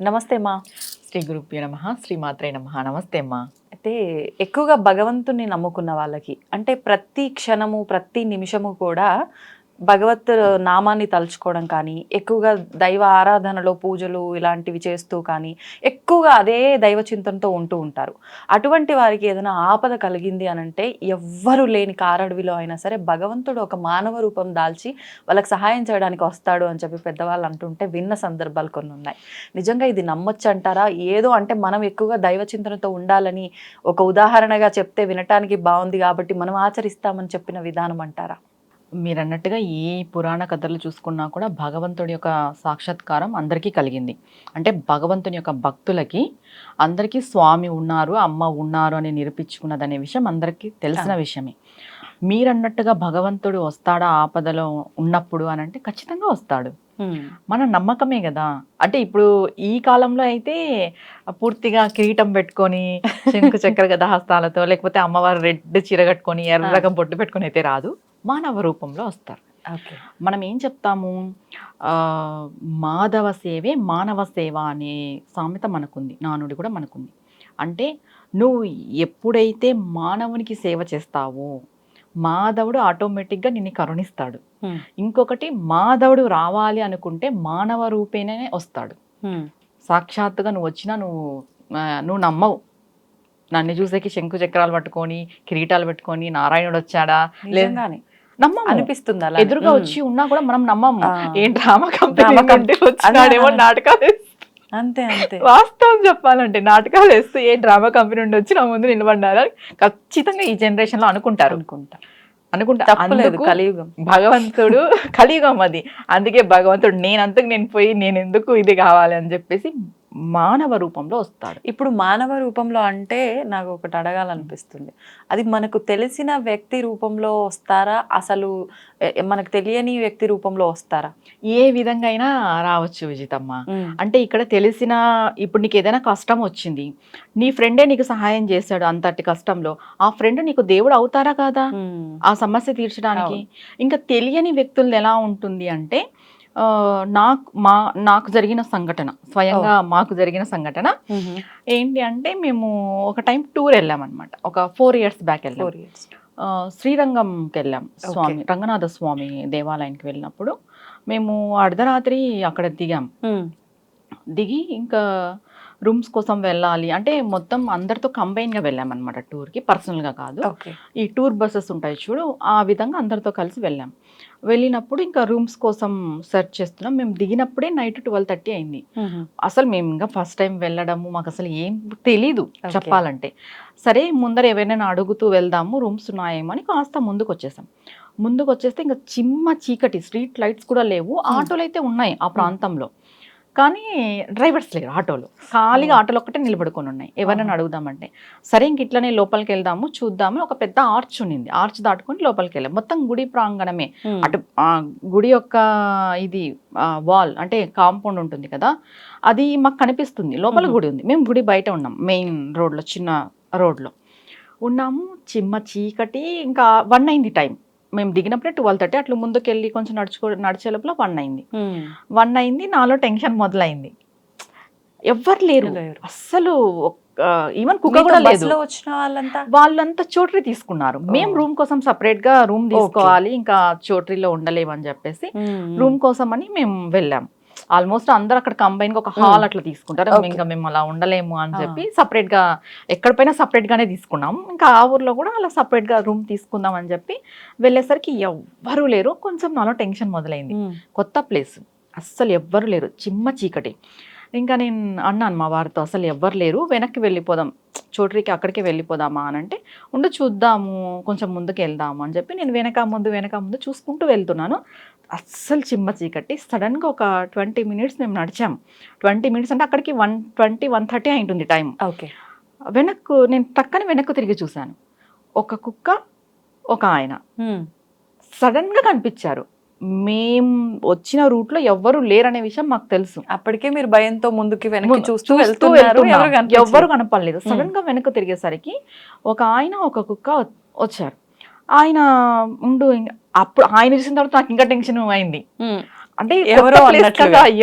నమస్తే మా. శ్రీ గురుభ్యో నమః, శ్రీ మాత్రే నమః. నమస్తే అమ్మా. అయితే ఎక్కువగా భగవంతుని నమ్ముకున్న వాళ్ళకి అంటే ప్రతి క్షణము ప్రతి నిమిషము కూడా భగవత్ నామాన్ని తలుచుకోవడం కానీ, ఎక్కువగా దైవ ఆరాధనలో పూజలు ఇలాంటివి చేస్తూ కానీ, ఎక్కువగా అదే దైవ చింతనతో ఉంటూ ఉంటారు. అటువంటి వారికి ఏదైనా ఆపద కలిగింది అనంటే ఎవ్వరు లేని కారడవిలో అయినా సరే భగవంతుడు ఒక మానవ రూపం దాల్చి వాళ్ళకి సహాయం చేయడానికి వస్తాడు అని చెప్పి పెద్దవాళ్ళు అంటుంటే విన్న సందర్భాలు కొన్ని ఉన్నాయి. నిజంగా ఇది నమ్మొచ్చు అంటారా? ఏదో అంటే మనం ఎక్కువగా దైవ చింతనతో ఉండాలని ఒక ఉదాహరణగా చెప్తే వినటానికి బాగుంది కాబట్టి మనం ఆచరిస్తామని చెప్పిన విధానం అంటారా? మీరు అన్నట్టుగా ఏ పురాణ కథలు చూసుకున్నా కూడా భగవంతుడి యొక్క సాక్షాత్కారం అందరికీ కలిగింది. అంటే భగవంతుని యొక్క భక్తులకి అందరికీ స్వామి ఉన్నారు, అమ్మ ఉన్నారు అని నిరూపించుకున్నదనే విషయం అందరికీ తెలిసిన విషయమే. మీరన్నట్టుగా భగవంతుడు వస్తాడా ఆపదలో ఉన్నప్పుడు అని అంటే ఖచ్చితంగా వస్తాడు. మన నమ్మకమే కదా. అంటే ఇప్పుడు ఈ కాలంలో అయితే పూర్తిగా కిరీటం పెట్టుకొని శంకు చక్ర గదా హస్తాలతో, లేకపోతే అమ్మవారు రెడ్ చీర కట్టుకొని ఎర్రగా బొట్టు పెట్టుకొని అయితే రాదు, మానవ రూపంలో వస్తారు. మనం ఏం చెప్తాము, మాధవ సేవే మానవ సేవ అనే సామెత మనకుంది, నానుడి కూడా మనకుంది. అంటే నువ్వు ఎప్పుడైతే మానవునికి సేవ చేస్తావో మాధవుడు ఆటోమేటిక్గా నిన్ను కరుణిస్తాడు. ఇంకొకటి, మాధవుడు రావాలి అనుకుంటే మానవ రూపేనే వస్తాడు. సాక్షాత్తుగా నువ్వు వచ్చినా నువ్వు నమ్మవు. నన్ను చూసేకి శంకు చక్రాలు పట్టుకొని కిరీటాలు పెట్టుకొని నారాయణుడు వచ్చాడా లేదని నమ్మము అనిపిస్తుంది. ఎదురుగా వచ్చి ఉన్నా కూడా మనం నమ్మము. ఏం డ్రామా కంపెనీ వచ్చినాడేమో నాటకాలు, అంతే అంతే. వాస్తవం చెప్పాలంటే నాటకాలు వేస్తూ ఏ డ్రామా కంపెనీ నుండి వచ్చి నా ముందు నిలబడ్డారని ఖచ్చితంగా ఈ జనరేషన్ లో అనుకుంటారు. కలియుగం భగవంతుడు కలియుగం అది. అందుకే భగవంతుడు నేనంతకు నేను పోయి నేను ఎందుకు ఇది కావాలి అని చెప్పేసి మానవ రూపంలో వస్తాడు. ఇప్పుడు మానవ రూపంలో అంటే నాకు ఒకటి అడగాలనిపిస్తుంది, అది మనకు తెలిసిన వ్యక్తి రూపంలో వస్తారా, అసలు మనకు తెలియని వ్యక్తి రూపంలో వస్తారా? ఏ విధంగా అయినా రావచ్చు విజితమ్మ. అంటే ఇక్కడ తెలిసిన, ఇప్పుడు నీకు ఏదైనా కష్టం వచ్చింది, నీ ఫ్రెండే నీకు సహాయం చేశాడు అంతటి కష్టంలో, ఆ ఫ్రెండ్ నీకు దేవుడు అవుతారా కాదా ఆ సమస్య తీర్చడానికి? ఇంకా తెలియని వ్యక్తులు ఎలా ఉంటుంది అంటే, నాకు జరిగిన సంఘటన, స్వయంగా మాకు జరిగిన సంఘటన ఏంటి అంటే, మేము ఒక టైం టూర్ వెళ్ళామన్నమాట. ఒక 4 years బ్యాక్ వెళ్ళాం. శ్రీరంగంకి వెళ్ళాం. స్వామి రంగనాథ స్వామి దేవాలయానికి వెళ్ళినప్పుడు మేము అర్ధరాత్రి అక్కడ దిగి ఇంకా రూమ్స్ కోసం వెళ్ళాలి అంటే మొత్తం అందరితో కంబైన్గా వెళ్ళామన్నమాట టూర్కి, పర్సనల్గా కాదు. ఈ టూర్ బస్సెస్ ఉంటాయి చూడు, ఆ విధంగా అందరితో కలిసి వెళ్ళాం. వెళ్ళినప్పుడు ఇంకా రూమ్స్ కోసం సెర్చ్ చేస్తున్నాం. మేము దిగినప్పుడే నైట్ 12:30 అయింది. అసలు మేము ఇంకా ఫస్ట్ టైం వెళ్ళడము, మాకు అసలు ఏం తెలీదు చెప్పాలంటే. సరే ముందర ఎవరైనా అడుగుతూ వెళ్దాము రూమ్స్ ఉన్నాయేమో అని కాస్త ముందుకు వచ్చేస్తే ఇంకా చిమ్మ చీకటి, స్ట్రీట్ లైట్స్ కూడా లేవు. ఆటోలు అయితే ఉన్నాయి ఆ ప్రాంతంలో, కానీ డ్రైవర్స్ లేరు. ఆటోలు ఖాళీగా, ఆటోలు ఒక్కటే నిలబడుకొని ఉన్నాయి. ఎవరైనా అడుగుదామంటే సరే ఇంక ఇట్లనే లోపలికి వెళ్దాము చూద్దాము. ఒక పెద్ద ఆర్చ్ ఉన్నింది, ఆర్చ్ దాటుకొని లోపలికి వెళ్ళాం. మొత్తం గుడి ప్రాంగణమే. అటు గుడి యొక్క ఇది వాల్ అంటే కాంపౌండ్ ఉంటుంది కదా, అది మాకు కనిపిస్తుంది. లోపల గుడి ఉంది, మేము గుడి బయట ఉన్నాం. మెయిన్ రోడ్లో, చిన్న రోడ్లో ఉన్నాము. చిమ్మ చీకటి. ఇంకా 1 అయింది టైం. మేము దిగినప్పుడే 12:30. అట్లా ముందుకు వెళ్ళి కొంచెం నడిచే లోపల 1 అయింది. 1 అయింది. నాలో టెన్షన్ మొదలైంది. ఎవ్వరు లేరు అస్సలు. ఈవెన్ కుక్క కూడా లేదు. వాళ్ళంతా చోట్రీ తీసుకున్నారు. మేము రూమ్ కోసం సపరేట్ గా రూమ్ తీసుకోవాలి, ఇంకా చోట్రీలో ఉండలేమని చెప్పేసి రూమ్ కోసం అని మేము వెళ్ళాం. ఆల్మోస్ట్ అందరు అక్కడ కంబైన్ గా ఒక హాల్ అట్లా తీసుకుంటారు. ఇంకా మేము అలా ఉండలేము అని చెప్పి సపరేట్ గా, ఎక్కడిపైనా సపరేట్ గానే తీసుకున్నాం. ఇంకా ఆ ఊర్లో కూడా అలా సపరేట్ గా రూమ్ తీసుకుందాం అని చెప్పి వెళ్ళేసరికి ఎవ్వరూ లేరు. కొంచెం నాలో టెన్షన్ మొదలైంది. కొత్త ప్లేస్, అస్సలు ఎవ్వరు లేరు, చిమ్మ చీకటి. ఇంకా నేను అన్నాను మా వారితో, అసలు ఎవ్వరు లేరు, వెనక్కి వెళ్ళిపోదాం, చోట్రీకి అక్కడికి వెళ్ళిపోదామా అని అంటే, ఉండు చూద్దాము, కొంచెం ముందుకు వెళ్దాము అని చెప్పి నేను వెనక ముందు చూసుకుంటూ వెళ్తున్నాను. అస్సలు చిమ్మ చీకటి. సడన్గా ఒక 20 minutes మేము నడిచాం. 20 minutes అంటే అక్కడికి 1:20, 1:30 అయి ఉంటుంది టైం. నేను టక్కని వెనక్కు తిరిగి చూశాను. ఒక కుక్క, ఒక ఆయన సడన్గా కనిపించారు. మేము వచ్చిన రూట్ లో ఎవ్వరు లేరనే విషయం మాకు తెలుసు. అప్పటికే మీరు భయంతో ముందుకి వెనక్కి చూస్తూ ఎవ్వరు కనపడలేదు. సడన్ గా వెనక్కి తిరిగేసరికి ఒక ఆయన, ఒక కుక్క వచ్చారు. ఆయన అప్పుడు ఆయన చూసిన తర్వాత నాకు ఇంకా టెన్షన్ అయింది. అంటే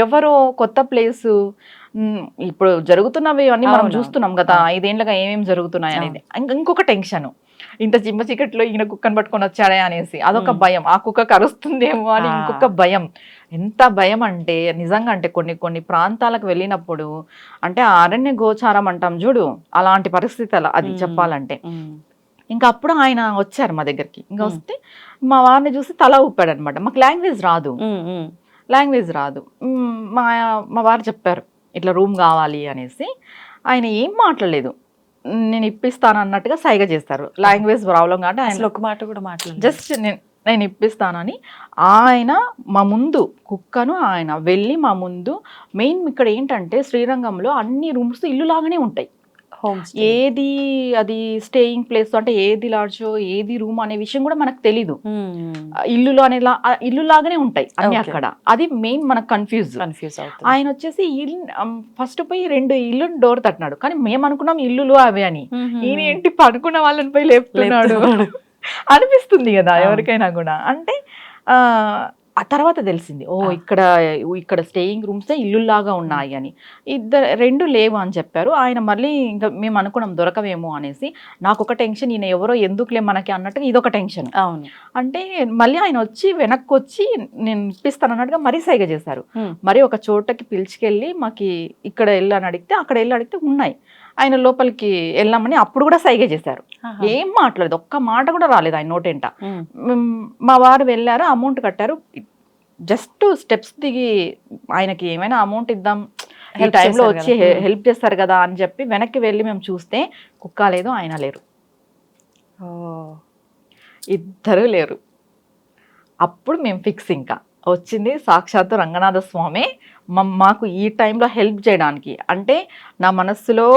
ఎవరో కొత్త ప్లేస్, ఇప్పుడు జరుగుతున్నవి అన్ని మనం అవునవును. చూస్తున్నాం గత 5 ఏళ్ళుగా ఏమేమి జరుగుతున్నాయి అనేది. ఇంకొక టెన్షన్, ఇంత చిమ్మ చీకట్లో ఈయన కుక్కను పట్టుకొని వచ్చాడే అనేసి అదొక భయం, ఆ కుక్క కరుస్తుందేమో అని ఇంకొక భయం. ఎంత భయం అంటే నిజంగా, అంటే కొన్ని ప్రాంతాలకు వెళ్ళినప్పుడు, అంటే ఆ అరణ్య గోచారం అంటాం చూడు, అలాంటి పరిస్థితి అలా అది చెప్పాలంటే. ఇంకా అప్పుడు ఆయన వచ్చారు మా దగ్గరికి. ఇంకా వస్తే మా వారిని చూసి తల ఊపాడు అనమాట. మాకు లాంగ్వేజ్ రాదు. మా మా వారు చెప్పారు ఇట్లా రూమ్ కావాలి అనేసి. ఆయన ఏం మాట్లాడలేదు, నేను ఇప్పిస్తాను అన్నట్టుగా సైగ చేస్తారు. లాంగ్వేజ్ ప్రాబ్లం కాబట్టి ఆయన ఒక మాట కూడా మాట్లాడలేదు. జస్ట్ నేను ఇప్పిస్తానని ఆయన మా ముందు, కుక్కను ఆయన వెళ్ళి మా ముందు. మెయిన్ ఇక్కడ ఏంటంటే శ్రీరంగంలో అన్ని రూమ్స్ ఇల్లు లాగానే ఉంటాయి. ఏది అది స్టేయింగ్ ప్లేస్ అంటే ఏది లాడ్జో ఏది రూమ్ అనే విషయం కూడా మనకు తెలీదు. ఇల్లులో అనే ఇల్లు లాగానే ఉంటాయి అన్ని అక్కడ. అది మెయిన్ మనకు కన్ఫ్యూజ్. ఆయన వచ్చేసి ఫస్ట్ పోయి 2 ఇల్లు డోర్ తట్టినాడు, కానీ మేము అనుకున్నాం ఇల్లులు అవి అని. ఈయన ఏంటి పడుకున్న వాళ్ళని పోయి లేపుతున్నాడు అనిపిస్తుంది కదా ఎవరికైనా కూడా. అంటే ఆ తర్వాత తెలిసింది, ఇక్కడ స్టేయింగ్ రూమ్స్ ఇల్లులాగా ఉన్నాయి అని. 2 లేవు అని చెప్పారు ఆయన. మళ్ళీ ఇంకా మేము అనుకున్నాం దొరకవేమో అనేసి. నాకు ఒక టెన్షన్, ఈయన ఎవరో ఎందుకులే మనకి అన్నట్టుగా ఇదొక టెన్షన్. అంటే మళ్ళీ ఆయన వచ్చి వెనక్కి వచ్చి నేను ఇప్పిస్తాను అన్నట్టుగా మరీ సైగ చేశారు. మరి ఒక చోటకి పిలిచికెళ్ళి మాకి ఇక్కడ వెళ్ళని అడిగితే, అక్కడ వెళ్ళి అడిగితే ఉన్నాయి. ఆయన లోపలికి వెళ్ళామని అప్పుడు కూడా సైగ చేశారు. ఏం మాట్లాడలేదు, ఒక్క మాట కూడా రాలేదు ఆయన నోటెంట. మా వారు వెళ్ళారు, అమౌంట్ కట్టారు. జస్ట్ స్టెప్స్ దిగి ఆయనకి ఏమైనా అమౌంట్ ఇద్దాం, ఈ టైంలో వచ్చి హెల్ప్ చేస్తారు కదా అని చెప్పి వెనక్కి వెళ్ళి మేము చూస్తే కుక్క లేదు, ఆయన లేరు, ఇద్దరు లేరు. అప్పుడు మేము ఫిక్స్, ఇంకా వచ్చింది సాక్షాత్తు రంగనాథ స్వామి మాకు ఈ టైంలో హెల్ప్ చేయడానికి. అంటే నా మనస్సులో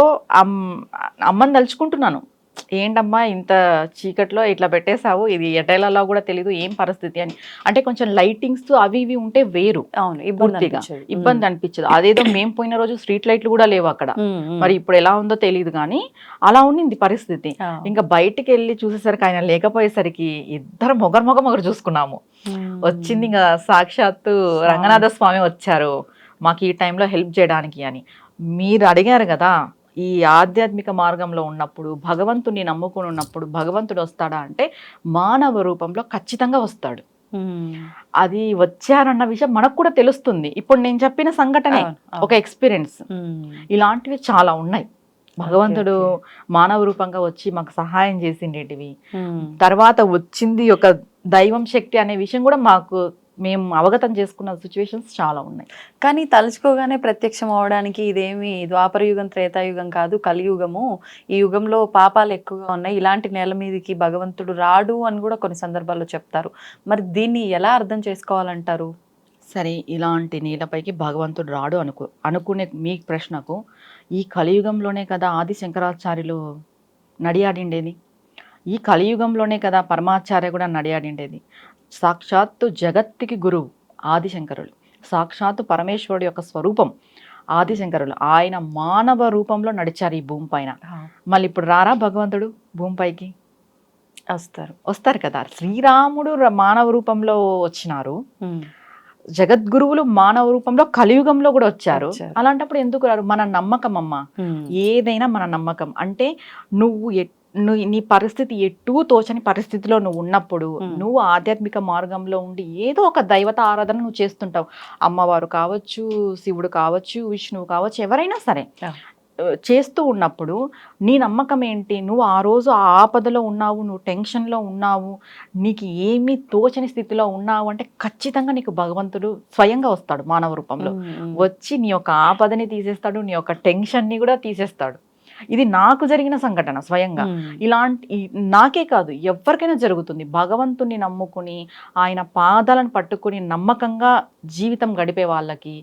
అమ్మని తలుచుకుంటున్నాను, ఏంటమ్మా ఇంత చీకట్లో ఇట్లా పెట్టేశావు, ఇది ఎటైలలో కూడా తెలీదు ఏం పరిస్థితి అని. అంటే కొంచెం లైటింగ్స్ అవి ఇవి ఉంటే వేరు, పూర్తిగా ఇబ్బంది అనిపించదు. అదేదో మేము పోయిన రోజు స్ట్రీట్ లైట్లు కూడా లేవు అక్కడ, మరి ఇప్పుడు ఎలా ఉందో తెలియదు కానీ అలా ఉండింది పరిస్థితి. ఇంకా బయటికి వెళ్ళి చూసేసరికి ఆయన లేకపోయేసరికి ఇద్దరు మొగరు చూసుకున్నాము. వచ్చింది ఇంకా సాక్షాత్తు రంగనాథ స్వామి వచ్చారు మాకు ఈ టైంలో హెల్ప్ చేయడానికి అని. మీరు అడిగారు కదా, ఈ ఆధ్యాత్మిక మార్గంలో ఉన్నప్పుడు, భగవంతుని నమ్ముకుని ఉన్నప్పుడు భగవంతుడు వస్తాడా అంటే మానవ రూపంలో ఖచ్చితంగా వస్తాడు. అది వచ్చారన్న విషయం మనకు కూడా తెలుస్తుంది. ఇప్పుడు నేను చెప్పిన సంఘటనే ఒక ఎక్స్పీరియన్స్, ఇలాంటివి చాలా ఉన్నాయి. భగవంతుడు మానవ రూపంగా వచ్చి మాకు సహాయం చేసిండేటివి. తర్వాత వచ్చింది ఒక దైవం శక్తి అనే విషయం కూడా మేము అవగతం చేసుకున్న సిచ్యువేషన్స్ చాలా ఉన్నాయి. కానీ తలుచుకోగానే ప్రత్యక్షం అవడానికి ఇదేమి ద్వాపర యుగం త్రేతాయుగం కాదు, కలియుగము. ఈ యుగంలో పాపాలు ఎక్కువగా ఉన్నాయి, ఇలాంటి నేల మీదకి భగవంతుడు రాడు అని కూడా కొన్ని సందర్భాల్లో చెప్తారు. మరి దీన్ని ఎలా అర్థం చేసుకోవాలంటారు? సరే, ఇలాంటి నేలపైకి భగవంతుడు రాడు అనుకునే మీ ప్రశ్నకు, ఈ కలియుగంలోనే కదా ఆది శంకరాచార్యులు నడియాడిండేది, ఈ కలియుగంలోనే కదా పరమాచార్య కూడా నడియాడిండేది. సాక్షాత్తు జగత్తుకి గురువు ఆదిశంకరులు, సాక్షాత్తు పరమేశ్వరుడు యొక్క స్వరూపం ఆదిశంకరులు. ఆయన మానవ రూపంలో నడిచారు ఈ భూమి పైన. మళ్ళీ ఇప్పుడు రారా భగవంతుడు భూమిపైకి? వస్తారు కదా. శ్రీరాముడు మానవ రూపంలో వచ్చినారు, జగద్గురువులు మానవ రూపంలో కలియుగంలో కూడా వచ్చారు. అలాంటప్పుడు ఎందుకు రారు? మన నమ్మకం అమ్మ, ఏదైనా మన నమ్మకం. అంటే నువ్వు నీ పరిస్థితి ఎటూ తోచని పరిస్థితిలో నువ్వు ఉన్నప్పుడు, నువ్వు ఆధ్యాత్మిక మార్గంలో ఉండి ఏదో ఒక దైవత ఆరాధన నువ్వు చేస్తుంటావు. అమ్మవారు కావచ్చు, శివుడు కావచ్చు, విష్ణువు కావచ్చు, ఎవరైనా సరే చేస్తూ ఉన్నప్పుడు నీ నమ్మకం ఏంటి? నువ్వు ఆ రోజు ఆ ఆపదలో ఉన్నావు, నువ్వు టెన్షన్లో ఉన్నావు, నీకు ఏమీ తోచని స్థితిలో ఉన్నావు అంటే ఖచ్చితంగా నీకు భగవంతుడు స్వయంగా వస్తాడు మానవ రూపంలో. వచ్చి నీ యొక్క ఆపదని తీసేస్తాడు, నీ యొక్క టెన్షన్ని కూడా తీసేస్తాడు. ఇది నాకు జరిగిన సంఘటన స్వయంగా. ఇలాంటి నాకే కాదు, ఎవరికైనా జరుగుతుంది. భగవంతుని నమ్ముకుని ఆయన పాదాలను పట్టుకుని నమ్మకంగా జీవితం గడిపే వాళ్ళకి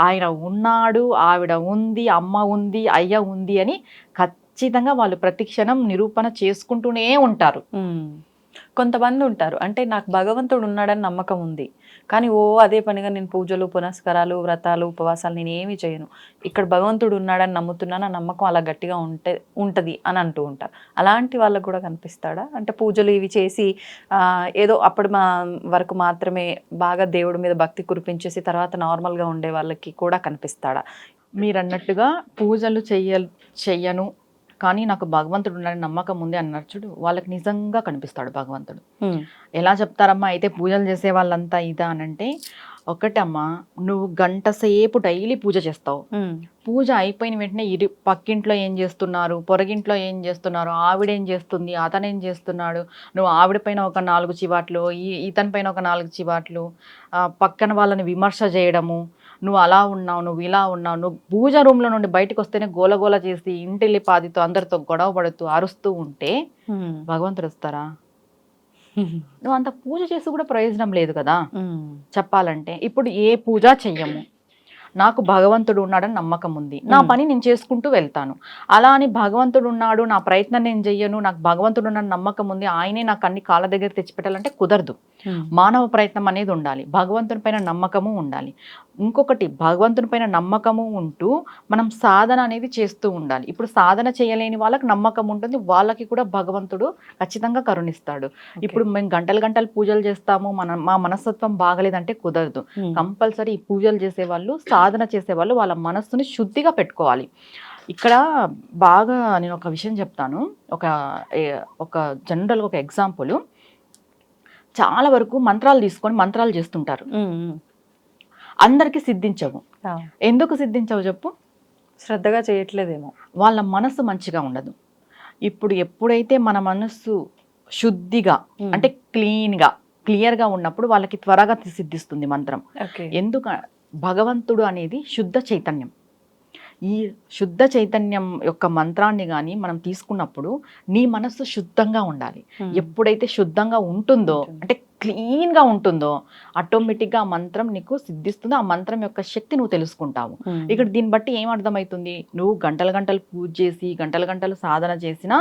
ఆయన ఉన్నాడు, ఆవిడ ఉంది, అమ్మ ఉంది, అయ్య ఉంది అని ఖచ్చితంగా వాళ్ళు ప్రతి క్షణం నిరూపణ చేసుకుంటూనే ఉంటారు. కొంతమంది ఉంటారు, అంటే నాకు భగవంతుడు ఉన్నాడని నమ్మకం ఉంది, కానీ అదే పనిగా నేను పూజలు, పునస్కారాలు, వ్రతాలు, ఉపవాసాలు నేను ఏమి చేయను, ఇక్కడ భగవంతుడు ఉన్నాడని నమ్ముతున్నాను, ఆ నమ్మకం అలా గట్టిగా ఉంటది అని అంటూ ఉంటారు. అలాంటి వాళ్ళకు కూడా కనిపిస్తాడా? అంటే పూజలు ఇవి చేసి ఏదో అప్పుడు వరకు మాత్రమే బాగా దేవుడి మీద భక్తి కురిపించేసి తర్వాత నార్మల్గా ఉండే వాళ్ళకి కూడా కనిపిస్తాడా? మీరు అన్నట్టుగా పూజలు చెయ్యను కానీ నాకు భగవంతుడు ఉన్నాడని నమ్మకం ఉంది అన్నారు చూడు, వాళ్ళకి నిజంగా కనిపిస్తాడు భగవంతుడు. ఎలా చెప్తారమ్మా అయితే పూజలు చేసే వాళ్ళంతా ఇదా అనంటే, ఒకటమ్మా, నువ్వు గంట సేపు డైలీ పూజ చేస్తావు. పూజ అయిపోయిన వెంటనే పక్కింట్లో ఏం చేస్తున్నారు, పొరగింట్లో ఏం చేస్తున్నారు, ఆవిడేం చేస్తుంది, అతనేం చేస్తున్నాడు, నువ్వు ఆవిడ పైన ఒక 4 చివాట్లు, ఇతని పైన ఒక 4 చివాట్లు, పక్కన వాళ్ళని విమర్శ చేయడము, నువ్వు అలా ఉన్నావు, నువ్వు ఇలా ఉన్నావు, నువ్వు పూజ రూమ్లో నుండి బయటకు వస్తేనే గోలగోల చేసి ఇంటిల్లి పాదితో అందరితో గొడవ పడుతూ అరుస్తూ ఉంటే భగవంతుడు వస్తారా? నువ్వు అంత పూజ చేసి కూడా ప్రయోజనం లేదు కదా చెప్పాలంటే. ఇప్పుడు ఏ పూజ చెయ్యము, నాకు భగవంతుడు ఉన్నాడని నమ్మకం ఉంది, నా పని నేను చేసుకుంటూ వెళ్తాను. అలా అని భగవంతుడు ఉన్నాడు, నా ప్రయత్నం నేను చెయ్యను, నాకు భగవంతుడు ఉన్నాడు నమ్మకం ఉంది, ఆయనే నాకు అన్ని కాళ్ళ దగ్గర తెచ్చిపెట్టాలంటే కుదరదు. మానవ ప్రయత్నం అనేది ఉండాలి, భగవంతుని పైన నమ్మకము ఉండాలి. ఇంకొకటి, భగవంతుని పైన నమ్మకము ఉంటూ మనం సాధన అనేది చేస్తూ ఉండాలి. ఇప్పుడు సాధన చేయలేని వాళ్ళకి నమ్మకం ఉంటుంది, వాళ్ళకి కూడా భగవంతుడు ఖచ్చితంగా కరుణిస్తాడు. ఇప్పుడు మేము గంటలు పూజలు చేస్తాము, మా మనస్తత్వం బాగలేదంటే కుదరదు. కంపల్సరీ ఈ పూజలు చేసేవాళ్ళు, సాధన చేసేవాళ్ళు వాళ్ళ మనస్సుని శుద్ధిగా పెట్టుకోవాలి. ఇక్కడ బాగా నేను ఒక విషయం చెప్తాను, ఒక జనరల్గా ఒక ఎగ్జాంపుల్. చాలా వరకు మంత్రాలు తీసుకొని మంత్రాలు చేస్తుంటారు, అందరికి సిద్ధించవు. ఎందుకు సిద్ధించవు చెప్పు? శ్రద్ధగా చేయట్లేదేమో, వాళ్ళ మనసు మంచిగా ఉండదు. ఇప్పుడు ఎప్పుడైతే మన మనస్సు శుద్ధిగా అంటే క్లియర్గా ఉన్నప్పుడు వాళ్ళకి త్వరగా సిద్ధిస్తుంది మంత్రం. ఎందుకు? భగవంతుడు అనేది శుద్ధ చైతన్యం. ఈ శుద్ధ చైతన్యం యొక్క మంత్రాన్ని కానీ మనం తీసుకున్నప్పుడు నీ మనస్సు శుద్ధంగా ఉండాలి. ఎప్పుడైతే శుద్ధంగా ఉంటుందో, అంటే క్లీన్గా ఉంటుందో, ఆటోమేటిక్గా ఆ మంత్రం నీకు సిద్ధిస్తుందో, ఆ మంత్రం యొక్క శక్తి నువ్వు తెలుసుకుంటావు. ఇక్కడ దీన్ని బట్టి ఏం అర్థమవుతుంది? నువ్వు గంటలు పూజ చేసి గంటలు సాధన చేసినా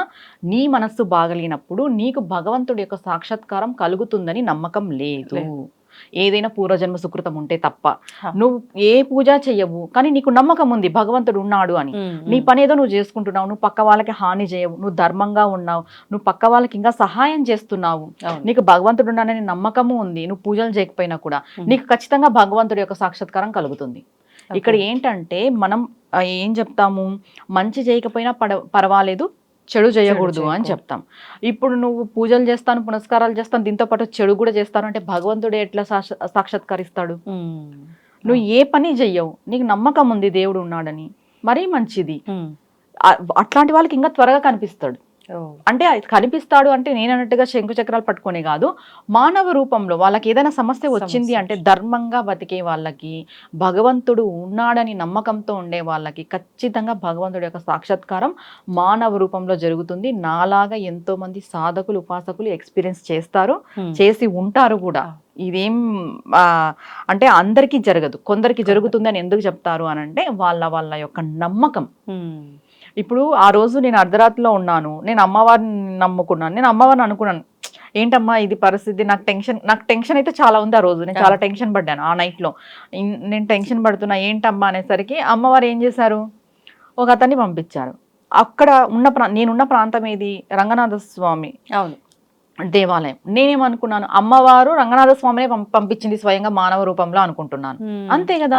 నీ మనస్సు బాగలేనప్పుడు నీకు భగవంతుడి యొక్క సాక్షాత్కారం కలుగుతుందని నమ్మకం లేదు. ఏదైనా పూర్వజన్మ సుకృతం ఉంటే తప్ప. నువ్వు ఏ పూజ చెయ్యవు కానీ నీకు నమ్మకం ఉంది భగవంతుడు ఉన్నాడు అని, నీ పని ఏదో నువ్వు చేసుకుంటున్నావు, నువ్వు పక్క వాళ్ళకి హాని చేయవు, నువ్వు ధర్మంగా ఉన్నావు, నువ్వు పక్క వాళ్ళకి ఇంకా సహాయం చేస్తున్నావు, నీకు భగవంతుడు ఉన్నాడని నమ్మకము ఉంది, నువ్వు పూజలు చేయకపోయినా కూడా నీకు ఖచ్చితంగా భగవంతుడి యొక్క సాక్షాత్కారం కలుగుతుంది. ఇక్కడ ఏంటంటే మనం ఏం చెప్తాము, మంచి చేయకపోయినా పర్వాలేదు, చెడు చేయకూడదు అని చెప్తాం. ఇప్పుడు నువ్వు పూజలు చేస్తాను, పునస్కారాలు చేస్తాను, దీంతో పాటు చెడు కూడా చేస్తాను అంటే భగవంతుడు ఎట్లా సాక్షాత్కరిస్తాడు? నువ్వు ఏ పని చెయ్యవు, నీకు నమ్మకం ఉంది దేవుడు ఉన్నాడని, మరీ మంచిది. అట్లాంటి వాళ్ళకి ఇంకా త్వరగా కనిపిస్తాడు. అంటే కనిపిస్తాడు అంటే నేను అన్నట్టుగా శంకు చక్రాలు పట్టుకునే కాదు, మానవ రూపంలో వాళ్ళకి ఏదైనా సమస్య వచ్చింది అంటే ధర్మంగా బతికే వాళ్ళకి, భగవంతుడు ఉన్నాడని నమ్మకంతో ఉండే వాళ్ళకి ఖచ్చితంగా భగవంతుడి యొక్క సాక్షాత్కారం మానవ రూపంలో జరుగుతుంది. నాలాగా ఎంతో మంది సాధకులు, ఉపాసకులు ఎక్స్పీరియన్స్ చేస్తారు, చేసి ఉంటారు కూడా. ఇదేం అంటే అందరికీ జరగదు, కొందరికి జరుగుతుంది అని ఎందుకు చెప్తారు అని అంటే వాళ్ళ యొక్క నమ్మకం. ఇప్పుడు ఆ రోజు నేను అర్ధరాత్రిలో ఉన్నాను, నేను అమ్మవారిని నమ్ముకున్నాను, నేను అమ్మవారిని అనుకున్నాను, ఏంటమ్మా ఇది పరిస్థితి, నాకు టెన్షన్ అయితే చాలా ఉంది. ఆ రోజు నేను చాలా టెన్షన్ పడ్డాను. ఆ నైట్లో నేను టెన్షన్ పడుతున్నా, ఏంటమ్మా అనేసరికి అమ్మవారు ఏం చేశారు, ఒక అతన్ని పంపించారు. అక్కడ నేనున్న ప్రాంతం ఏది, రంగనాథ స్వామి దేవాలయం. నేనేమనుకున్నాను, అమ్మవారు రంగనాథ స్వామిని పంపించింది స్వయంగా మానవ రూపంలో అనుకుంటున్నాను. అంతే కదా.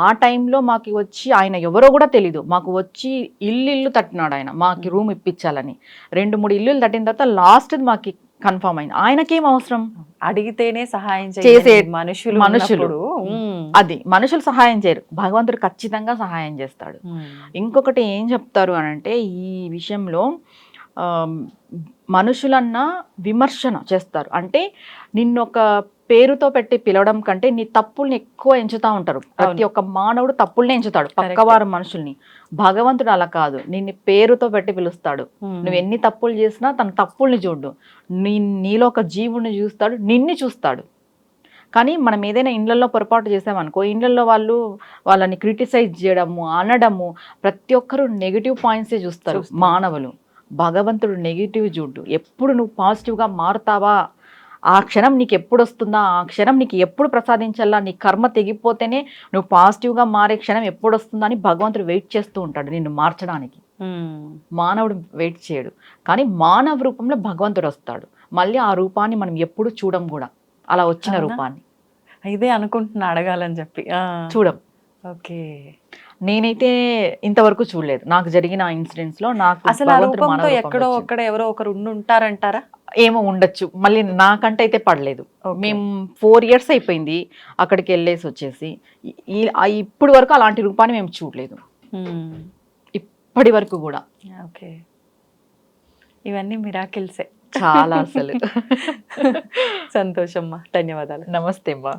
ఆ టైంలో మాకు వచ్చి ఆయన ఎవరో కూడా తెలీదు, మాకు వచ్చి ఇల్లు తట్టినాడు ఆయన, మాకు రూమ్ ఇప్పించాలని. 2-3 ఇల్లులు తట్టిన తర్వాత లాస్ట్ మాకు కన్ఫర్మ్ అయింది. ఆయనకేం అవసరం, అడిగితేనే సహాయం చేసే మనుషులు. అది మనుషులు సహాయం చేయరు, భగవంతుడు ఖచ్చితంగా సహాయం చేస్తాడు. ఇంకొకటి ఏం చెప్తారు అనంటే, ఈ విషయంలో మనుషులన్నా విమర్శన చేస్తారు. అంటే నిన్నొక పేరుతో పెట్టి పిలవడం కంటే నీ తప్పుల్ని ఎక్కువ ఎంచుతా ఉంటారు. ప్రతి ఒక్క మానవుడు తప్పుల్ని ఎంచుతాడు, పక్కవారు మనుషుల్ని. భగవంతుడు అలా కాదు, నిన్ను పేరుతో పెట్టి పిలుస్తాడు. నువ్వు ఎన్ని తప్పులు చేసినా తన తప్పుల్ని చూడు, నీలో ఒక జీవుని చూస్తాడు, నిన్ను చూస్తాడు. కానీ మనం ఏదైనా ఇండ్లలో పొరపాటు చేసామనుకో, ఇండ్లలో వాళ్ళని క్రిటిసైజ్ చేయడము, అనడము, ప్రతి ఒక్కరు నెగిటివ్ పాయింట్సే చూస్తారు మానవులు. భగవంతుడు నెగిటివ్ చూడు. ఎప్పుడు నువ్వు పాజిటివ్గా మారుతావా, ఆ క్షణం నీకు ఎప్పుడు వస్తుందా, ఆ క్షణం నీకు ఎప్పుడు ప్రసాదించాలా, నీ కర్మ తెగిపోతేనే నువ్వు పాజిటివ్గా మారే క్షణం ఎప్పుడు వస్తుందా అని భగవంతుడు వెయిట్ చేస్తూ ఉంటాడు నిన్ను మార్చడానికి. మానవుడు వెయిట్ చేయడు, కానీ మానవ రూపంలో భగవంతుడు వస్తాడు. మళ్ళీ ఆ రూపాన్ని మనం ఎప్పుడు చూడం కూడా, అలా వచ్చిన రూపాన్ని. ఇదే అనుకుంటున్నా అడగాలని చెప్పి చూడం. ఓకే, నేనైతే ఇంతవరకు చూడలేదు. నాకు జరిగిన ఇన్సిడెంట్స్ లో నాకు అసలు ఆ భగవంతుడు రూపంతో మానవ రూపంలో ఎక్కడో వచ్చింది. ఒక్కడ ఎవరో ఒకరు ఉండి ఉంటారంటారా? ఏమో ఉండొచ్చు. మళ్ళీ నాకంటే అయితే పడలేదు. Okay. మేము 4 ఇయర్స్ అయిపోయింది అక్కడికి వెళ్ళేసి వచ్చేసి. ఇప్పటి వరకు అలాంటి రూపాన్ని మేము చూడలేదు. ఇప్పటి వరకు కూడా. ఓకే, ఇవన్నీ మిరాకిల్సే. చాలా అసలు. సంతోషమ్మా, ధన్యవాదాలు. నమస్తే అమ్మా.